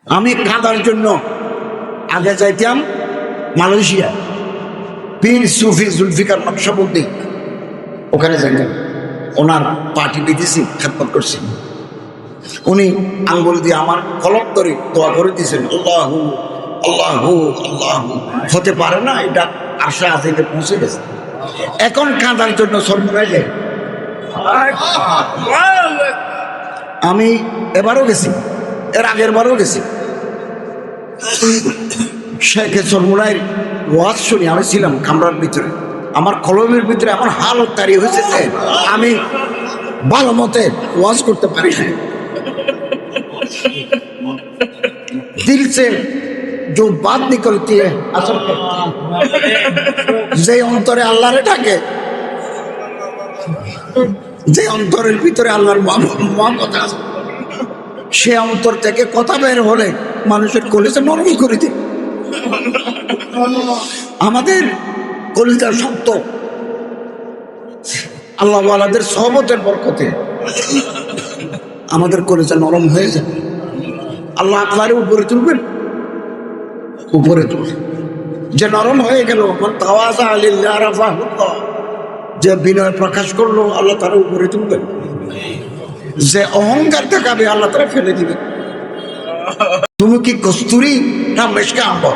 আমি কাঁদার জন্য আগে যাইতাম মালয়েশিয়া, পীর সুফি জুলফিকার নকশবন্দি, ওখানে যাইতাম। ওনার পার্টি বিদেশি খেদমত করছি। উনি আঙ্গুল দিয়ে আমার কলম ধরে দোয়া করে দিয়েছেন, আল্লাহু আল্লাহু আল্লাহু। হতে পারে না, এটা আশা আছে, এটা পৌঁছে গেছে। এখন কাঁদার জন্য সরমুনায় যাই। আমি এবারও গেছি, এর আগের বারও গেছি। শেখে সরমুনায় ওয়াজ শুনি, আমি ছিলাম কামরার ভিতরে। আমার কলমের ভিতরে এমন হালত তারি হয়েছে যে আমি ভালো মতে ওয়াজ করতে পারি না। दिल से जो बात निकलती है असल যে অন্তরে আল্লাহরে থাকে, যে অন্তরের ভিতরে আল্লাহর মহব্বত আছে, সে অন্তর থেকে কথা বের হলে মানুষের কলিজা নরম করে দেয়। আমাদের কলিজা শক্ত, আল্লাহ ওয়ালাদের সহবতের বরকতে আমাদের কলিজা নরম হয়ে যায়। আল্লাহ আপনারে উপরে তুলবেন, উপরে তুলবেন। যে নরম হয়ে গেল, যে বিনয় প্রকাশ করলো, আল্লাহ তারা উপরে তুলবেন। যে অহংকার দেখাবে, আল্লাহ তারা ফেলে দিবেন। তুমি কি কস্তুরি না মেশকা আম্বর?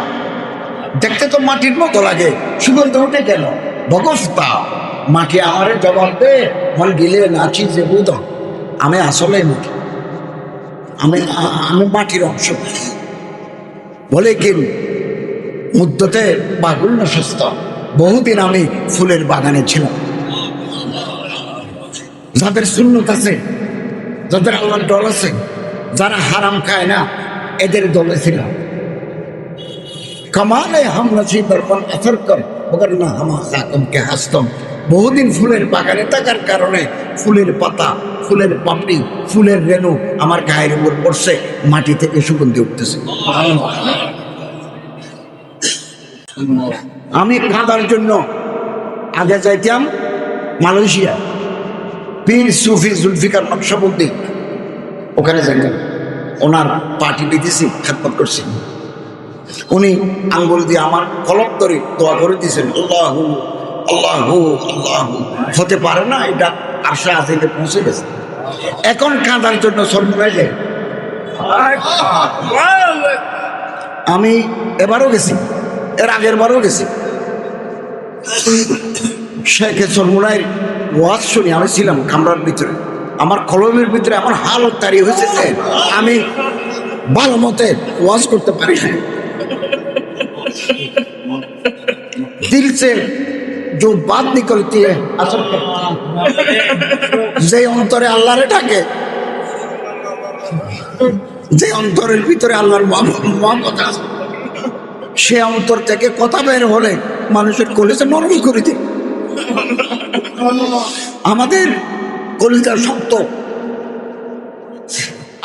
দেখতে তো মাটির মতো লাগে, সুগন্ধ উঠে কেন? ভগস্তা মাটি আমারে জবাব দে, মন গিলে নাচি যে বুধ। আমি আসলে মাটি, আমি মাটির অংশ। বলে কি মুদ্দতে বাগুল না সুস্থ। বহুদিন আমি ফুলের বাগানে ছিলাম। যাদের সুন্নত আছে, যাদের আল্লাহর ডর আছে, যারা হারাম খায় না, এদের দলে ছিলাম। কমালে হাম নসিব দর্পণ আথর কর মগর না হামা খাকমকে হাসতম। বহুদিন ফুলের বাগানে থাকার কারণে ফুলের পাতা, ফুলের পাপড়ি, ফুলের রেণু আমার গায়ের উপর পড়ছে, মাটি থেকে সুগন্ধি উঠতেছে। আমি কাঁদার জন্য আগে যাইতাম মালয়েশিয়া, পীর সুফি জুলফিকার নকশবন্দি, ওখানে যাইতাম। ওনার পার্টি বিদেশি খেদমত করছি। উনি আঙ্গুল দিয়ে আমার কলম ধরে দোয়া করে দিয়েছেন, আল্লাহু আল্লাহু আল্লাহু। হতে পারে না, এটা আশা আছে, এটা পৌঁছে গেছে। এখন কাঁদার জন্য সরমুনায় যাই। আমি এবারও গেছি, এর আগের বারও গেছি। শেখে সরমুনায় ওয়াজ শুনি, আমি ছিলাম কামরার ভিতরে। আমার কলমের ভিতরে এমন হালত তারি হয়েছে যে আমি ভালো মতে ওয়াজ করতে পারি না। दिल से जो बात निकलती है असल যে অন্তরে আল্লাহরে থাকে, যে অন্তরের ভিতরে আল্লাহর মহব্বত আছে, সে অন্তর থেকে কথা বের হলে মানুষের কলিজা নরম করে দেয়। আমাদের কলিজা শক্ত,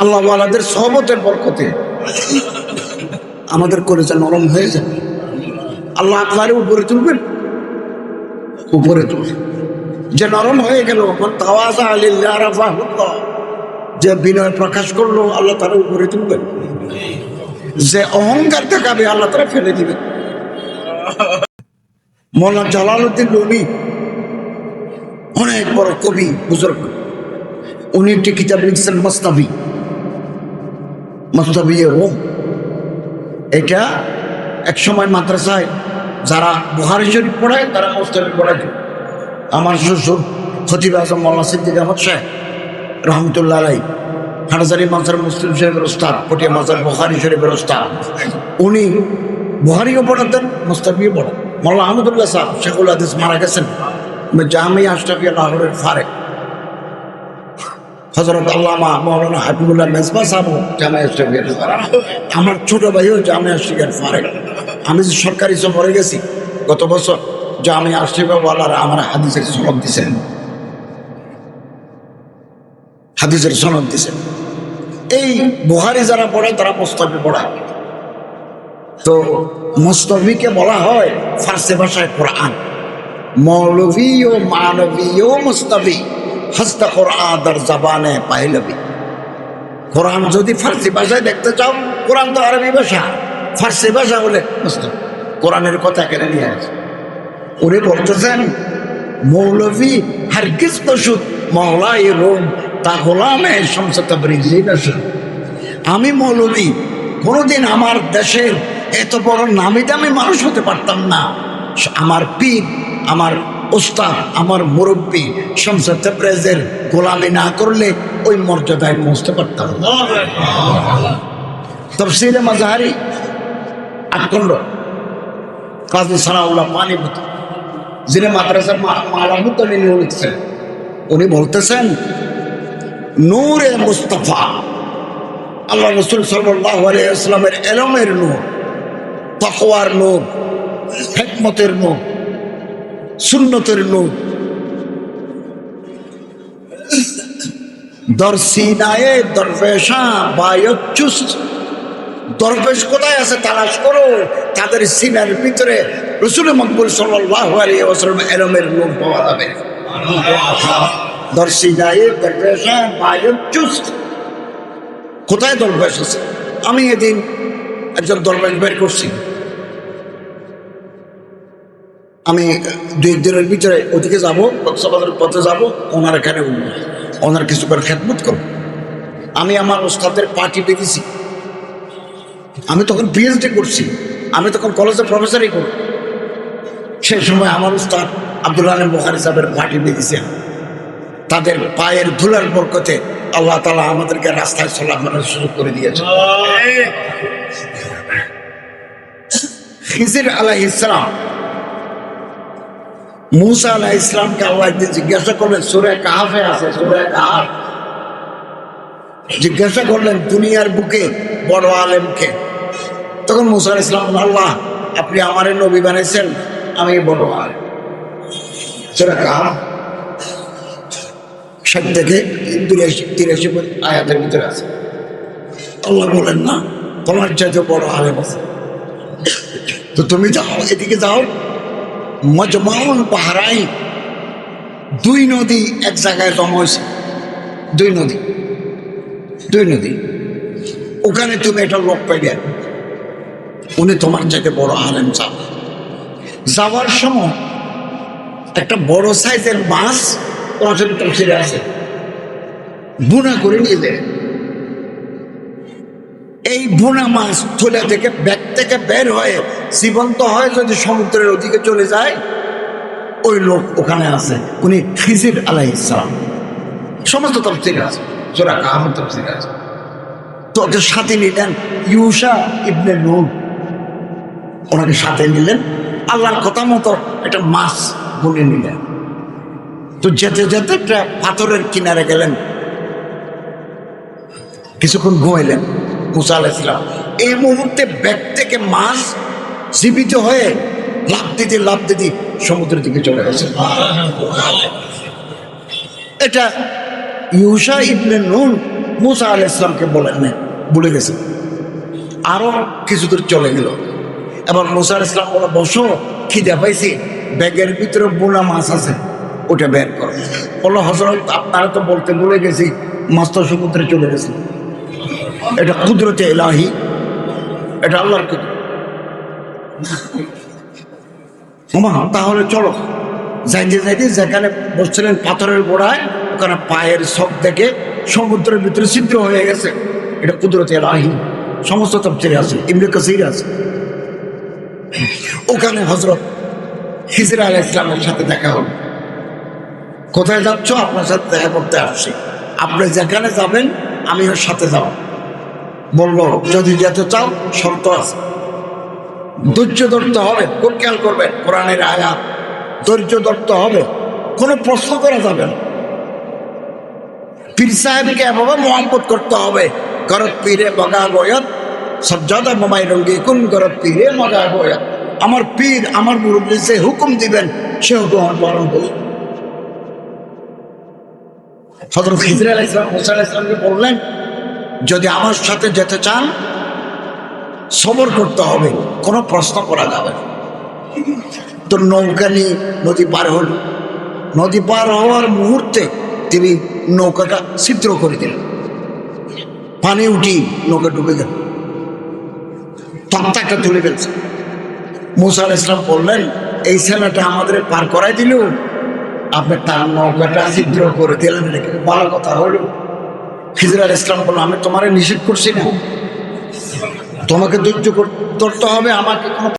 আল্লাহ ওয়ালাদের সহবতের বরকতে আমাদের কলিজা নরম হয়ে যায়। আল্লাহ আপনারে উপরে তুলবেন, উপরে তুলবেন। যে নরম হয়ে গেল, যে বিনয় প্রকাশ করলো, আল্লাহ তারা উপরে তুলবেন। যে অহংকার দেখাবে, আল্লাহ তারা ফেলে দিবেন। মৌলানা জালালউদ্দিন রুমি অনেক বড় কবি বুজুর্গ, উনি একটি কিতাব লিখছেন মস্তাবি, মস্তাবি রোম। এটা এক সময় মাদ্রাসায় যারা বুখারী শরীফ পড়ায়, তারা মুস্তাফি পড়ায়। আমার শ্বশুর খতিব আজম মৌলানা সিদ্দিক আহমদ সাহেব রহমতুল্লাহ আলাইহি, হাটহাজারী মাজার মুসলিম শরীফের ওস্তাদ, পটিয়া মাজার বুখারী শরীফের ওস্তাদ। উনি বুখারীও পড়াতেন, মুস্তাফিও পড়ান। মৌলানা আহমদুল্লাহ সাহেব শেখুল হাদিস মারা গেছেন জামিয়া আশরাফিয়া লাহোরের ফারেক। হযরত আল্লামা মৌলানা হাবিবুল্লাহ মেজবা সাহেব জামিয়া আশরাফিয়ার ফারেক। আমার ছোট ভাইও জামিয়া আশরাফিয়ার ফারেক। আমি যে সরকারি সফরে গেছি গত বছর, জামিয়া আশরাফিয়াওয়ালারা আমার হাদিসের সনদ দিয়েছেন, হাদিসের সনদ দিয়েছেন। এই বুখারী যারা পড়ে, তারা মুস্তাফি পড়ায়। তো মুস্তাফিকে বলা হয় ফার্সি ভাষায় কোরআন। মৌলভী ও মানবী ও মুস্তাফি হস্ত কোরআন দার জবানে পাহলবি। কোরআন যদি ফার্সি ভাষায় দেখতে চাও, কোরআন তো আরবি ভাষা, ফার্সি ভাষা বলে কোরআনের কথা কেন নিয়ে আসে? ওরে বলতেছেন মৌলভী হারগিজ পশুত মওলাই রোম তা গোলামে শামসে তাবরিজি নসুর। আমি মৌলভী কোনোদিন আমার দেশের এত বড় নামি দামি মানুষ হতে পারতাম না। আমার পীর, আমার ওস্তাদ, আমার মুরব্বী শামসে তাবরিজের গোলামি না করলে ওই মর্যাদায় পৌঁছতে পারতাম না। তাফসীরে মাযহারি 8 খণ্ড, কাজী সানাউল্লাহ পানিপতি, যিনি মাদ্রাসার মালামুদ্দিন লিখছেন, উনি বলতেছেন নূরে মুস্তাফা, আল্লাহ রাসূল সাল্লাল্লাহু আলাইহি ওয়াসাল্লামের ইলমের নূর, তাকওয়ার নূর, হিকমতের নূর, সুন্নতের নূর দরসিনায়ে দরবেশা বায়ুচুস। দরবেশ কোথায় আছে তালাশ করো, তাদের সিনার ভিতরে রাসূল মকবুল সাল্লাল্লাহু আলাইহি ওয়াসাল্লাম ইলমের নূর পাওয়া যাবে। দরসিনায়ে দরবেশা বায়ুচুস, কোথায় দরবেশ আছে? আমি এদিন একজন দরবেশ বের করছি, আমি 2 দিনের ভিতরে ওদিকে যাবো, কক্সবাজারের পথে যাবো, ওনার এখানে ওনার কিছু করে খেদমত করবো। আমি আমার ওস্তাদের পার্টি পেয়েছি, আমি তখন পিএইচডি করছি, আমি তখন কলেজের প্রফেসরই করি। সেই সময় আমার উস্তাদ আব্দুল আলিম বুখারী সাহেবের পার্টি পেয়েছি। তাদের পায়ের ধুলার বরকতে আল্লাহ তাআলা আমাদেরকে রাস্তায় চলাফেরার সুযোগ করে দিয়েছে। খিজির আলাইহিস সালাম মুসা আলাইহিস সালামকে আল্লাহ জিজ্ঞাসা করলেন, সূরা কাহফে আছে, সূরা কাহফ, জিজ্ঞাসা করলেন দুনিয়ার বুকে বড় আলেমকে। তখন মুসা আলাইহিস সালাম, আল্লাহ আপনি আমারে নবী বানাইছেন, আমি বড় আলেম। সূরা কাহফ 60 থেকে 83 আয়াতের ভিতরে আছে। আল্লাহ বলেন না, তোমার চাইতে বড় আলেম আছে, তো তুমি যাও, এদিকে যাও। মজমাউন বাহরাইন, 2 নদী এক জায়গায় জমা হয়েছে, 2 নদী, ওখানে তুমি একটা লোক পাইবে, উনি তোমার চাইতে বড় আলেম। যাওয়ার সময় একটা বড় সাইজের মাছ ছিঁড়ে আছে, বুনা করে নিয়ে যায়। এই বুনা মাছ থলে থেকে ব্যাগ থেকে বের হয়ে জীবন্ত হয় যদি সমুদ্রের ওদিকে চলে যায়, ওই লোক ওখানে আছে, উনি খিজির আলাইহিস সালাম। সমস্ত তাফসীরে আছে, সূরা কাহফের তাফসীরে আছে। তো ওকে সাথে নিলেন ইউশা ইবনে নূন, ওনাকে সাথে নিলেন, আল্লাহর কথা মতো একটা মাছ বুনে নিলেন। তো যেতে যেতে একটা পাথরের কিনারে গেলেন, কিছুক্ষণ ঘুমাইলেন মুসা আলাইহিস সালাম। এই মুহূর্তে ব্যাগ থেকে মাছ জীবিত হয়ে লাফ দিতে সমুদ্রের দিকে চলে গেছে। এটা ইউশা ইবনে নূন মুসা আলাইহিস সালামকে বলে গেছে। আরো কিছু দূর চলে গেল, এবার মুসা আলাইহিস সালাম বলে, বসো, খিদে পাইছি, ব্যাগের ভিতরে বোনা মাছ আছে, ওটা বের করো। বললো, হযরত আপনারা তো বলতে ভুলে গেছি, মাছ তো সমুদ্রে চলে গেছে। এটা কুদরতে ইলাহি, এটা আল্লাহর কুদরত। তাহলে চলো। যাইতে যেখানে বসছিলেন পাথরের গোড়ায়, ওখানে পায়ের সব থেকে সমুদ্রের ভিতরে ছিদ্র হয়ে গেছে। এটা কুদরতে ইলাহি, সমস্ত তাফসীরে আছে, ইবনে কাসীর আছে। ওখানে হযরত খিজির আলাইহিস সালামের সাথে দেখা হলো। কোথায় যাচ্ছ? আপনার সাথে দেখা করতে আসছি, আপনি যেখানে যাবেন আমি ওর সাথে যাব। বললো, যদি যেতে চাও শর্ত আছে, ধৈর্য ধরতে হবে। খুব খেয়াল করবেন, কোরআনের আয়াত, ধৈর্য ধরতে হবে, কোনো প্রশ্ন করা যাবে না। পীর সাহেবকে এভাবে মোহাম্মত করতে হবে, গরত পীরে মগা গয়াত সজ্জাদা মামাই রঙ্গি কোন গরত পীরে মগা গয়াত। আমার পীর, আমার মুরব্বী যে হুকুম দিবেন সে হুকুম আমার পালন করুন। হযরত খিজির আলাইহিস সালাম মুসা আলাইহিস সালামকে বললেন, যদি আমার সাথে যেতে চান সবর করতে হবে, কোনো প্রশ্ন করা যাবে না। তো নৌকা নিয়ে নদী পার হল। নদী পার হওয়ার মুহূর্তে তিনি নৌকাটা ছিদ্র করে দিলেন, পানি উঠি নৌকা ডুবে গেল। তক্তাটা তুলে ফেলছে। মুসা আলাইহিস সালাম বললেন, এই ছেলেটা আমাদের পার করাই দিল, আপনি তার নৌকাটা ছিদ্র করে দিলেন, ভালো কথা হলো। খিজির আলাইহিস সালাম বলল, আমি তোমারে নিষেধ করছি না, তোমাকে ধৈর্য ধরতে হবে, আমাকে কোনো